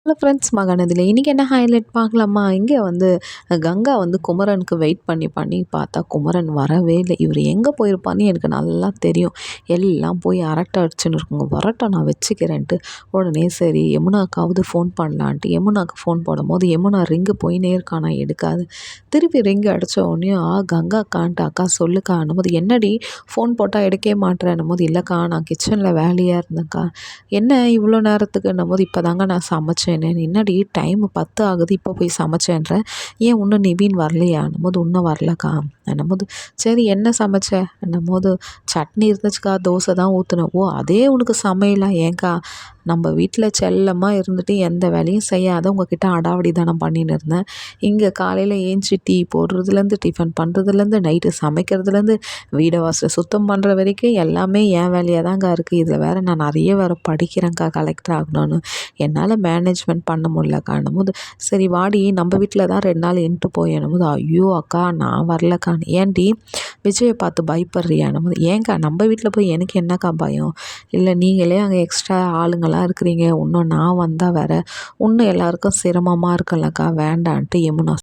Hello friends, மகாநதியில இன்றைக்கி என்ன highlight பார்க்கலாமா? இங்கே வந்து கங்கா வந்து குமரனுக்கு வெயிட் பண்ணி பண்ணி பார்த்தா குமரன் வரவே இல்லை. இவர் எங்கே போயிருப்பான்னு எனக்கு நல்லா தெரியும். எல்லாம் போய் அரட்டை அடிச்சுன்னு இருக்குங்க. வரட்டும், நான் வச்சுக்கிறேன்ட்டு உடனே சரி யமுனாக்காவது ஃபோன் பண்ணலான்ட்டு யமுனாவுக்கு ஃபோன் போடும்போது யமுனா ரிங்கு போயினே இருக்கா, நான் எடுக்காது. திருப்பி ரிங்கு அடித்த உடனே கங்காக்கான்ட்டு அக்கா சொல்லுக்கா போது, என்னடி ஃபோன் போட்டால் எடுக்கவே மாட்டேறன்னும் போது, இல்லைக்கா நான் கிச்சனில் வேலையாக இருந்தேன்க்கா. என்ன இவ்வளோ நேரத்துக்குன்னும் போது, இப்போ தாங்க நான் சமைச்சேன். என்னடி டைம் 10 ஆகுது, இப்போ போய் சமைச்சேன்ற, ஏன் இன்னும் நிவின் வரலையான்னும் போது, இன்னும் வரலக்கா என்னும்போது, சரி என்ன சமைச்ச என்னும்போது, சட்னி இருந்துச்சுக்கா, தோசை தான் ஊற்றுனேன். ஓ, அதே உனக்கு சமையலா? ஏன்க்கா நம்ம வீட்டில் செல்லமாக இருந்துட்டு எந்த வேலையும் செய்யாத உங்ககிட்ட அடாவடி தானம் பண்ணின்னு இருந்தேன். இங்கே காலையில் ஏஞ்சி டீ போடுறதுலேருந்து டிஃபன் பண்ணுறதுலேருந்து நைட்டு சமைக்கிறதுலேருந்து வீடை வாசலை சுத்தம் பண்ணுற வரைக்கும் எல்லாமே என் வேலையாக தாங்க இருக்குது. இதில் வேறு நான் நிறைய வேறு படிக்கிறேன்க்கா, கலெக்டர் ஆகணும்னு. என்னால் மேனேஜ்மெண்ட் பண்ண முடியலக்கான்னும் போது, சரி வாடி நம்ம வீட்டில் தான் 2 நாள் இருந்துட்டு போயேன்னும் போது, ஐயோ அக்கா நான் வரலக்கா. ஏன்டி விஜயை பார்த்து பயப்படுறியான்னும் போது, ஏன்க்கா நம்ம வீட்டில் போய் எனக்கு என்னக்கா பயம்? இல்லை நீங்களே அங்கே எக்ஸ்ட்ரா ஆளுங்களாம் இருக்கிறீங்க, இன்னும் நான் வந்தால் வேறு இன்னும் எல்லாருக்கும் சிரமமாக இருக்குல்லக்கா, வேண்டான்ட்டு யமுனா